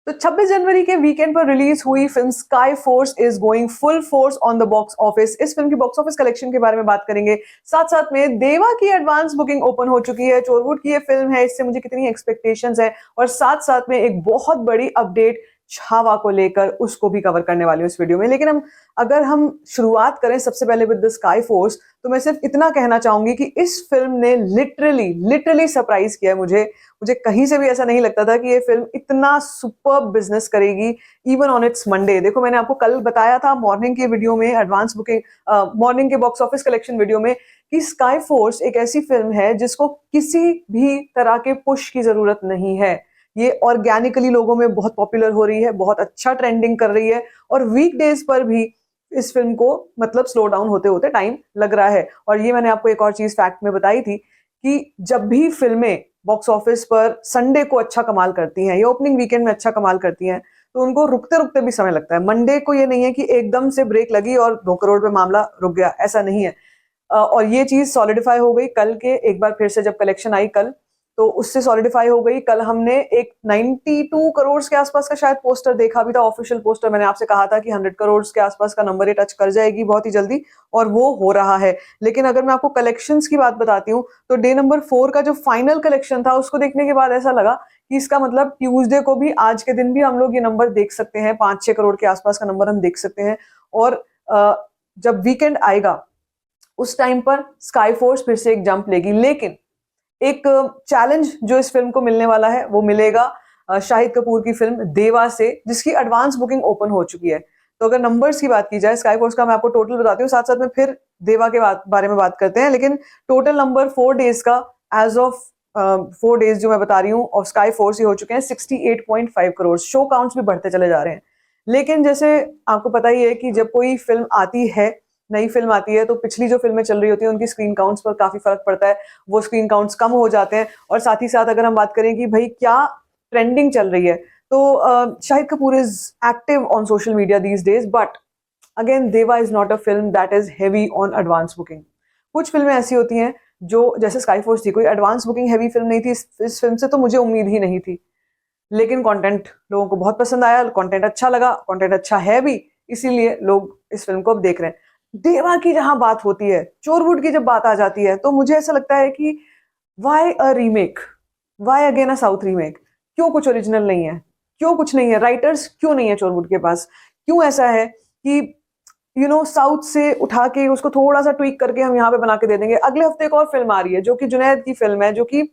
तो 26 जनवरी के वीकेंड पर रिलीज हुई film sky force is going full force on the box office. इस फिल्म की बॉक्स ऑफिस कलेक्शन के बारे में बात करेंगे, साथ साथ में देवा की एडवांस बुकिंग ओपन हो चुकी है। चोरवुड की ये फिल्म है, इससे मुझे कितनी एक्सपेक्टेशंस है, और साथ साथ में एक बहुत बड़ी अपडेट छावा को लेकर, उसको भी कवर करने वाली हूँ इस वीडियो में। लेकिन अगर हम शुरुआत करें सबसे पहले विद द स्काई फोर्स, तो मैं सिर्फ इतना कहना चाहूंगी कि इस फिल्म ने लिटरली सरप्राइज किया है मुझे कहीं से भी ऐसा नहीं लगता था कि ये फिल्म इतना सुपर बिजनेस करेगी इवन ऑन इट्स मंडे। देखो, मैंने आपको कल बताया था मॉर्निंग के वीडियो में, एडवांस बुकिंग मॉर्निंग के बॉक्स ऑफिस कलेक्शन वीडियो में, कि स्काई फोर्स एक ऐसी फिल्म है जिसको किसी भी तरह के पुश की जरूरत नहीं है। ये ऑर्गेनिकली लोगों में बहुत पॉपुलर हो रही है, बहुत अच्छा ट्रेंडिंग कर रही है, और वीकडेज पर भी इस फिल्म को मतलब स्लो डाउन होते होते टाइम लग रहा है। और ये मैंने आपको एक और चीज फैक्ट में बताई थी कि जब भी फिल्में बॉक्स ऑफिस पर संडे को अच्छा कमाल करती हैं या ओपनिंग वीकेंड में अच्छा कमाल करती हैं, तो उनको रुकते रुकते भी समय लगता है। मंडे को ये नहीं है कि एकदम से ब्रेक लगी और 2 करोड़ पे मामला रुक गया, ऐसा नहीं है। और ये चीज सॉलिडिफाई हो गई कल के एक बार फिर से जब कलेक्शन आई कल, तो उससे सॉलिडिफाई हो गई। कल हमने एक 92 करोड़ के आसपास का शायद पोस्टर देखा भी था, ऑफिशियल पोस्टर। मैंने आपसे कहा था कि 100 करोड़ के आसपास का नंबर ये टच कर जाएगी बहुत ही जल्दी, और वो हो रहा है। लेकिन अगर मैं आपको कलेक्शंस की बात बताती हूँ, तो डे नंबर 4 का जो फाइनल कलेक्शन था, उसको देखने के बाद ऐसा लगा कि इसका मतलब ट्यूसडे को भी, आज के दिन भी हम लोग ये नंबर देख सकते हैं, 5-6 करोड़ के आसपास का नंबर हम देख सकते हैं। और जब वीकेंड आएगा उस टाइम पर स्काई फोर्स फिर से एक जंप लेगी। लेकिन एक चैलेंज जो इस फिल्म को मिलने वाला है वो मिलेगा शाहिद कपूर की फिल्म देवा से, जिसकी एडवांस बुकिंग ओपन हो चुकी है। तो अगर नंबर्स की बात की जाए, स्काई फोर्स का मैं आपको टोटल बताती हूँ, साथ साथ में फिर देवा के बारे में बात करते हैं। लेकिन टोटल नंबर 4 डेज का, एज ऑफ 4 डेज जो मैं बता रही हूँ, और स्काई फोर्स ही हो चुके हैं 68.5 करोड़। शो काउंट्स भी बढ़ते चले जा रहे हैं। लेकिन जैसे आपको पता ही है कि जब कोई फिल्म आती है, नई फिल्म आती है, तो पिछली जो फिल्में चल रही होती हैं उनकी स्क्रीन काउंट्स पर काफी फर्क पड़ता है, वो स्क्रीन काउंट्स कम हो जाते हैं। और साथ ही साथ अगर हम बात करें कि भाई क्या ट्रेंडिंग चल रही है, तो Shahid Kapoor is active on social media these days, but again Deva is not a film that is heavy on advance booking. कुछ फिल्में ऐसी होती हैं जो, जैसे स्काई फोर्स थी, कोई एडवांस बुकिंग हैवी फिल्म नहीं थी। इस फिल्म से तो मुझे उम्मीद ही नहीं थी, लेकिन कंटेंट लोगों को बहुत पसंद आया, कंटेंट अच्छा लगा, कंटेंट अच्छा है भी, इसीलिए लोग इस फिल्म को अब देख रहे हैं। देवा की जहां बात होती है, चोरवुड की जब बात आ जाती है, तो मुझे ऐसा लगता है कि why a remake, why again a south remake? क्यों कुछ ओरिजिनल नहीं है? क्यों कुछ नहीं है? राइटर्स क्यों नहीं है चोरवुड के पास? क्यों ऐसा है कि साउथ से उठा के उसको थोड़ा सा ट्वीक करके हम यहाँ पे बना के दे देंगे? अगले हफ्ते एक और फिल्म आ रही है जो कि जुनैद की फिल्म है, जो कि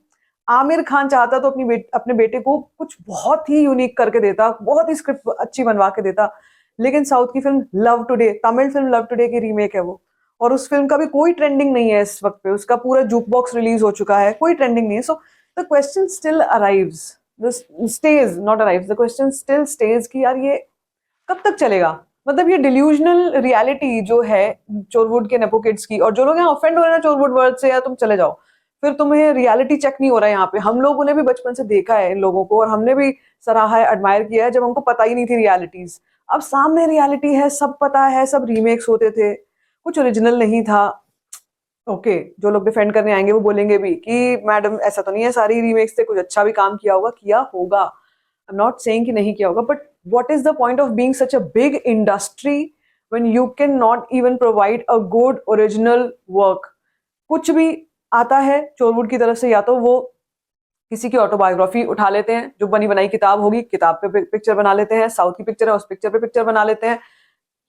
आमिर खान चाहता तो अपने बेटे को कुछ बहुत ही यूनिक करके देता, बहुत ही स्क्रिप्ट अच्छी बनवा के देता। लेकिन साउथ की film love today, Tamil film love today की रीमेक है वो, और उस फिल्म का भी कोई ट्रेंडिंग नहीं है इस वक्त पे। उसका पूरा जूक बॉक्स रिलीज हो चुका है, कोई ट्रेंडिंग नहीं है। So the question still arrives, the stage not arrives, the question still stage कि यार ये कब तक चलेगा? मतलब ये डिल्यूजनल रियलिटी जो है चोरवुड के नेपो किड्स की, और जो लोग यहाँ ऑफेंड हो रहे हैं ना चोरवुड वर्ड से, या तुम चले जाओ, फिर तुम्हें रियलिटी चेक नहीं हो रहा है यहाँ पे। हम लोगों ने भी बचपन से देखा है इन लोगों को, और हमने भी सराहा है, एडमायर किया है, जब हमको पता ही नहीं थी रियलिटीज। अब सामने रियलिटी है, सब पता है, सब रीमेक्स होते थे, कुछ ओरिजिनल नहीं था। ओके, जो लोग डिफेंड करने आएंगे वो बोलेंगे भी कि मैडम ऐसा तो नहीं है, सारी रीमेक्स से कुछ अच्छा भी काम किया होगा, किया होगा। आई एम नॉट सेइंग कि नहीं किया होगा, but what is the point of being such a big industry when you can not even provide a good original work? कुछ भी आता है चोरवुड की तरफ से, या तो वो किसी की ऑटोबायोग्राफी उठा लेते हैं, जो बनी बनाई किताब होगी, किताब पे पिक्चर बना लेते हैं, साउथ की पिक्चर है उस पिक्चर पे पिक्चर बना लेते हैं।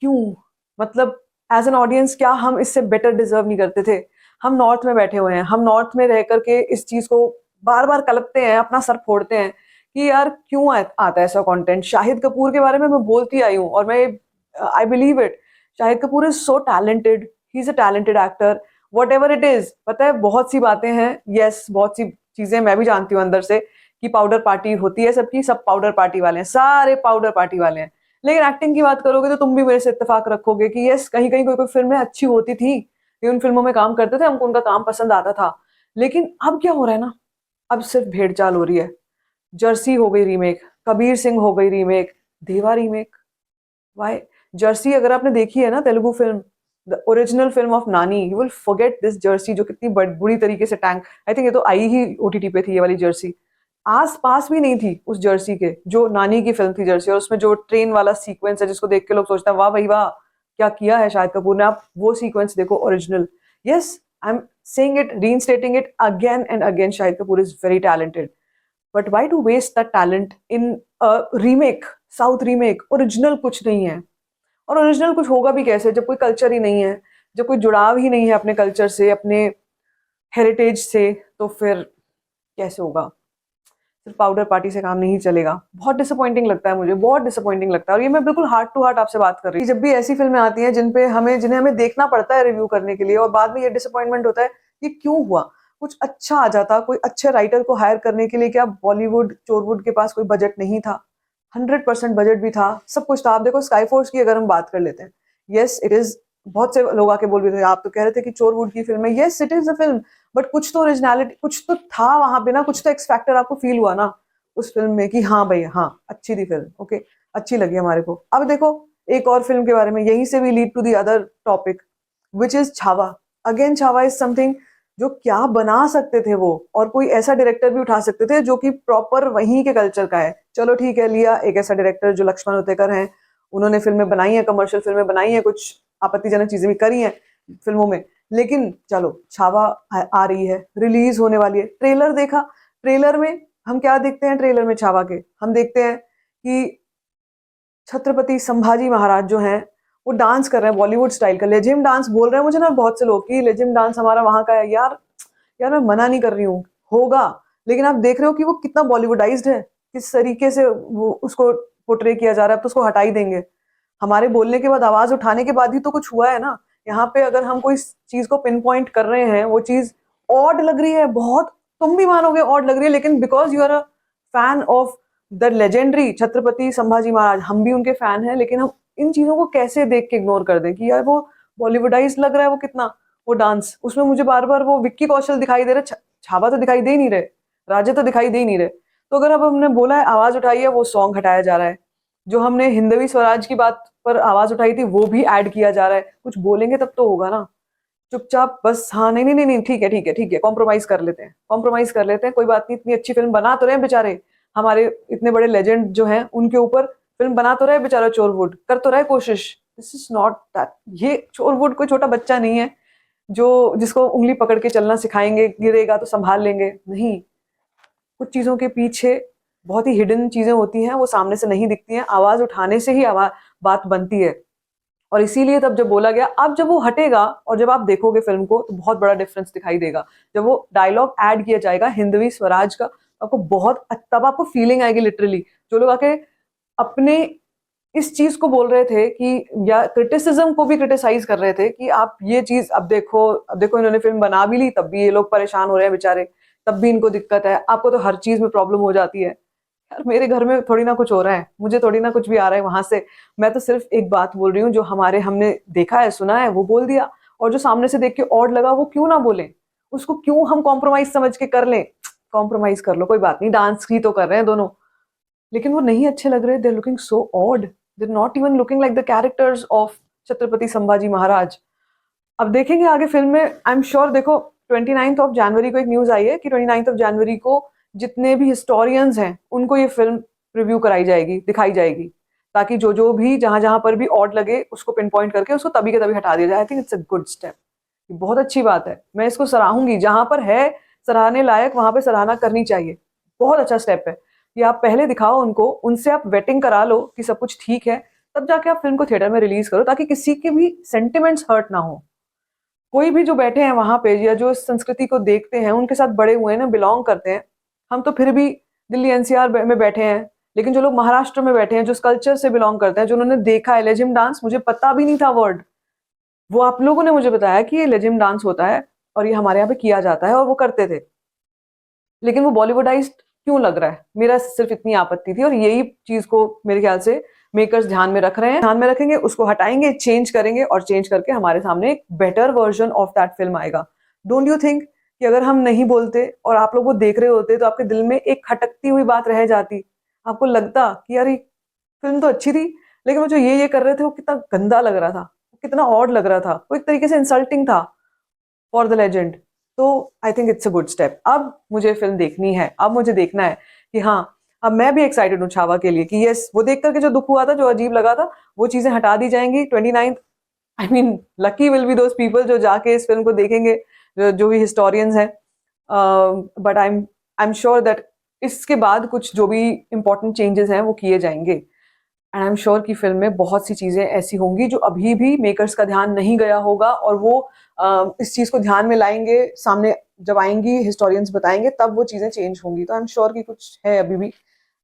क्यों? मतलब एज एन ऑडियंस क्या हम इससे बेटर डिजर्व नहीं करते थे? हम नॉर्थ में बैठे हुए हैं, हम नॉर्थ में रह करके इस चीज को बार बार कलपते हैं, अपना सर फोड़ते हैं कि यार क्यों आता है ऐसा कंटेंट। शाहिद कपूर के बारे में मैं बोलती आई हूँ, और मैं I believe it, Shahid Kapoor is so talented, he is a talented actor, what ever it is. पता है बहुत सी बातें हैं, यस, बहुत सी चीजें मैं भी जानती हूँ अंदर से कि पाउडर पार्टी होती है सबकी, सब पाउडर पार्टी वाले हैं, सारे पाउडर पार्टी वाले हैं। लेकिन एक्टिंग की बात करोगे तो तुम भी मेरे से इत्तेफाक रखोगे कि यस, कहीं कहीं कोई कोई फिल्में अच्छी होती थी, ये उन फिल्मों में काम करते थे, हमको उनका काम पसंद आता था। लेकिन अब क्या हो रहा है ना, अब सिर्फ भेड़ चाल हो रही है। जर्सी हो गई रीमेक, कबीर सिंह हो गई रीमेक, देवा रीमेक। वाई? जर्सी अगर आपने देखी है ना Telugu film, the original film of Nani, you will forget this Jersey, जो कितनी बुरी तरीके से टैंक, आई थिंक ये तो आई ही ओटीटी पे थी ये वाली जर्सी, आस पास भी नहीं थी उस जर्सी के, जो नानी की फिल्म थी जर्सी, और उसमें जो ट्रेन वाला सीक्वेंस है जिसको देख के लोग सोचते हैं वाह भाई वाह क्या किया है शाहिद कपूर ने, आप वो सीक्वेंस देखो original. Yes, I am saying it, reinstating it again and again, Shahid Kapoor is very talented, but why to waste that talent in remake, south remake? Original कुछ नहीं है, और ओरिजिनल कुछ होगा भी कैसे जब कोई कल्चर ही नहीं है, जब कोई जुड़ाव ही नहीं है अपने कल्चर से, अपने हेरिटेज से, तो फिर कैसे होगा? सिर्फ पाउडर पार्टी से काम नहीं चलेगा। बहुत डिसअपॉइंटिंग लगता है मुझे, बहुत डिसअपॉइंटिंग लगता है, और ये मैं बिल्कुल हार्ट टू हार्ट आपसे बात कर रही हूँ। जब भी ऐसी फिल्में आती हैं जिन्हें हमें देखना पड़ता है रिव्यू करने के लिए, और बाद में ये डिसअपॉइंटमेंट होता है ये क्यों हुआ? कुछ अच्छा आ जाता, कोई अच्छे राइटर को हायर करने के लिए, क्या बॉलीवुड चोरवुड के पास कोई बजट नहीं था? 100% बजट भी था, सब कुछ था। आप देखो स्काई फोर्स की अगर हम बात कर लेते हैं, यस इट इज, बहुत से लोग आके बोल रहे थे, आप तो कह रहे थे कि चोरवुड की फिल्म है, yes it is a film, but कुछ तो ओरिजिनलिटी, कुछ तो था वहां पे ना, कुछ तो एक्स फैक्टर आपको फील हुआ ना उस फिल्म में कि हाँ भाई हाँ अच्छी थी फिल्म, ओके अच्छी लगी हमारे को। अब देखो एक और फिल्म के बारे में, यहीं से भी lead to the other topic which is Chhaava. Again Chhaava is something जो क्या बना सकते थे वो, और कोई ऐसा डायरेक्टर भी उठा सकते थे जो कि प्रॉपर वहीं के कल्चर का है। चलो ठीक है, लिया एक ऐसा डायरेक्टर जो लक्ष्मण उतेकर हैं, उन्होंने फिल्में बनाई हैं, कमर्शियल फिल्में बनाई हैं, कुछ आपत्तिजनक चीजें भी करी हैं फिल्मों में, लेकिन चलो छावा आ रही है, रिलीज होने वाली है। ट्रेलर देखा, ट्रेलर में हम क्या देखते हैं? ट्रेलर में छावा के हम देखते हैं कि छत्रपति संभाजी महाराज जो हैं वो डांस कर रहे हैं बॉलीवुड स्टाइल का, लेजिम डांस बोल रहे हैं मुझे ना बहुत से लोग कि लेजिम डांस हमारा वहां का है। यार यार मैं मना नहीं कर रही हूँ, होगा, लेकिन आप देख रहे हो कि वो कितना बॉलीवुडाइज्ड है, किस तरीके से वो उसको पोर्ट्रे किया जा रहा है। अब तो उसको हटा ही देंगे, हमारे बोलने के बाद, आवाज उठाने के बाद ही तो कुछ हुआ है ना। यहाँ पे अगर हम कोई चीज को पिन पॉइंट कर रहे हैं, वो चीज ऑड लग रही है बहुत, तुम भी मानोगे ऑड लग रही है, लेकिन because you are a fan of the legendary Chhatrapati Sambhaji Maharaj, हम भी उनके फैन हैं, लेकिन हम इन चीजों को कैसे देख के इग्नोर कर दें कि यार वो बॉलीवुडाइज लग रहा है, वो कितना, वो डांस उसमें मुझे बार बार वो विक्की कौशल दिखाई दे रहे, छावा तो दिखाई दे ही नहीं रहे, राजे तो दिखाई दे ही नहीं रहे। तो अगर अब हमने बोला है आवाज उठाई है, वो सॉन्ग हटाया जा रहा है। जो हमने हिंदवी स्वराज की बात पर आवाज उठाई थी वो भी ऐड किया जा रहा है। कुछ बोलेंगे तब तो होगा ना, चुपचाप बस हाँ नहीं नहीं नहीं नहीं ठीक है ठीक है ठीक है, कॉम्प्रोमाइज कर लेते हैं, कॉम्प्रोमाइज कर लेते हैं, कोई बात नहीं, इतनी अच्छी फिल्म बना तो रहे बेचारे, हमारे इतने बड़े लेजेंड जो हैं उनके ऊपर फिल्म बना तो रहे बेचारा, चोरवुड कर तो रहे कोशिश। दिस इज नॉट दैट, ये चोरवुड कोई छोटा बच्चा नहीं है जो जिसको उंगली पकड़ के चलना सिखाएंगे, गिरेगा तो संभाल लेंगे, नहीं। कुछ चीजों के पीछे बहुत ही हिडन चीजें होती हैं, वो सामने से नहीं दिखती हैं, आवाज उठाने से ही आवाज बात बनती है। और इसीलिए तब जब बोला गया, अब जब वो हटेगा और जब आप देखोगे फिल्म को तो बहुत बड़ा डिफरेंस दिखाई देगा। जब वो डायलॉग ऐड किया जाएगा हिंदवी स्वराज का, आपको बहुत, तब आपको फीलिंग आएगी लिटरली। जो लोग आके अपने इस चीज को बोल रहे थे कि, या क्रिटिसिज्म को भी क्रिटिसाइज कर रहे थे कि आप ये चीज, अब देखो इन्होंने फिल्म बना भी ली तब भी ये लोग परेशान हो रहे हैं बेचारे, तब भी इनको दिक्कत है, आपको तो हर चीज में प्रॉब्लम हो जाती है। यार मेरे घर में थोड़ी ना कुछ हो रहा है, मुझे थोड़ी ना कुछ भी आ रहा है वहां से, मैं तो सिर्फ एक बात बोल रही हूँ जो हमने देखा है सुना है वो बोल दिया, और जो सामने से देख के ऑड लगा वो क्यों ना बोले, उसको क्यों हम कॉम्प्रोमाइज समझ के कर लें? कॉम्प्रोमाइज कर लो कोई बात नहीं, डांस ही तो कर रहे हैं दोनों, लेकिन वो नहीं अच्छे लग रहे, they looking so odd, they not even looking like the characters of Chhatrapati Sambhaji Maharaj. अब देखेंगे आगे फिल्म में, आई एम श्योर, देखो 29 ऑफ जनवरी को एक न्यूज आई है कि 29 ऑफ जनवरी को जितने भी हिस्टोरियंस हैं उनको ये फिल्म रिव्यू कराई जाएगी, दिखाई जाएगी, ताकि जो जो भी जहां जहां पर भी ऑड लगे उसको पिन पॉइंट करके उसको तभी के तभी हटा दिया जाए। आई think it's a good step, बहुत अच्छी बात है, मैं इसको सराहूंगी, जहां पर है सराहने लायक वहां पे सराहना करनी चाहिए। बहुत अच्छा स्टेप है कि आप पहले दिखाओ उनको, उनसे आप वेटिंग करा लो कि सब कुछ ठीक है, तब जाके आप फिल्म को थिएटर में रिलीज करो, ताकि किसी के भी सेंटिमेंट्स हर्ट ना हो। कोई भी जो बैठे हैं वहां पे या जो इस संस्कृति को देखते हैं, उनके साथ बड़े हुए हैं ना, बिलोंग करते हैं, हम तो फिर भी दिल्ली एनसीआर में बैठे हैं, लेकिन जो लोग महाराष्ट्र में बैठे हैं, जो इस कल्चर से बिलोंग करते हैं, जो उन्होंने देखा है लेजिम डांस, मुझे पता भी नहीं था वर्ड, वो आप लोगों ने मुझे बताया कि ये लेजिम डांस होता है और ये हमारे यहाँ पे किया जाता है और वो करते थे, लेकिन वो बॉलीवुडाइज्ड क्यों लग रहा है, मेरा सिर्फ इतनी आपत्ति थी। और यही चीज को मेरे ख्याल से मेकर्स ध्यान में रख रहे हैं, ध्यान में रखेंगे, उसको हटाएंगे, चेंज करेंगे, और चेंज करके हमारे सामने एक better version of that film आएगा। डोंट यू थिंक कि अगर हम नहीं बोलते और आप लोग वो देख रहे होते तो आपके दिल में एक खटकती हुई बात रह जाती, आपको लगता कि यार ये फिल्म तो अच्छी थी, लेकिन वो जो ये कर रहे थे वो कितना गंदा लग रहा था, कितना ऑड लग रहा था, वो एक तरीके से इंसल्टिंग था फॉर द लेजेंड। तो I think it's a good step. अब मुझे फिल्म देखनी है, अब मुझे देखना है कि हाँ, अब मैं भी एक्साइटेड हूँ छावा के लिए कि यस, वो देख करके जो दुख हुआ था, जो अजीब लगा था, वो चीजें हटा दी जाएंगी 29th। I mean lucky will be those people जो जाके इस फिल्म को देखेंगे, जो भी हिस्टोरियंस हैं। But I am sure that इसके बाद कुछ जो भी इंपॉर्टेंट चेंजेस हैं वो किए जाएंगे, एंड आई एम श्योर कि फिल्म में बहुत सी चीजें ऐसी होंगी जो अभी भी मेकर्स का ध्यान नहीं गया होगा, और वो इस चीज को ध्यान में लाएंगे, सामने जब आएंगी हिस्टोरियंस बताएंगे तब वो चीजें चेंज होंगी। तो आई एम श्योर कि कुछ है अभी भी,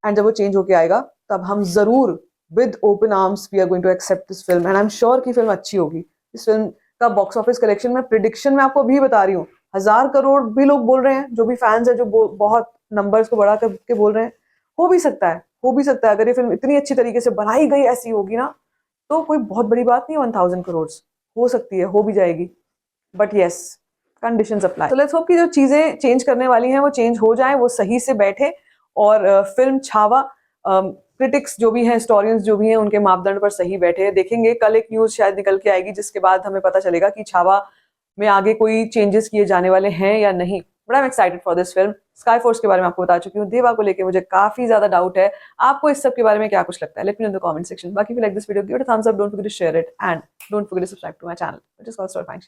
एंड जब वो चेंज होके आएगा तब हम जरूर with open arms we are going to accept this film, and I am sure कि फिल्म अच्छी होगी। इस फिल्म का बॉक्स ऑफिस कलेक्शन में प्रिडिक्शन मैं आपको अभी बता रही हूँ, 1000 करोड़ भी लोग बोल रहे हैं, जो भी फैंस है जो बहुत नंबर्स को बढ़ा करके बोल रहे हैं। हो भी सकता है, हो भी सकता है, अगर ये फिल्म इतनी अच्छी तरीके से बनाई गई ऐसी होगी ना, तो कोई बहुत बड़ी बात नहीं है, 1000 करोड़ हो सकती है, हो भी जाएगी। But yes, conditions apply. तो लेट्स होप कि जो चीजें चेंज करने वाली हैं वो चेंज हो जाए, वो सही से बैठे, और फिल्म छावा क्रिटिक्स जो भी हैं, हिस्टोरियंस जो भी हैं, उनके मापदंड पर सही बैठे। देखेंगे कल एक न्यूज शायद निकल के आएगी जिसके बाद हमें पता चलेगा कि छावा में आगे कोई चेंजेस किए जाने वाले हैं या नहीं। But I am excited for this film. Sky force के बारे में आपको बता चुकी हूँ, देवा को लेके मुझे काफी ज्यादा डाउट है। आपको इस सब के बारे में क्या कुछ लगता है? Let me know in the comment section. बाकी if you like this video, give it a thumbs up, don't forget to share it, and don't forget to subscribe to my channel, which is called Story Fine.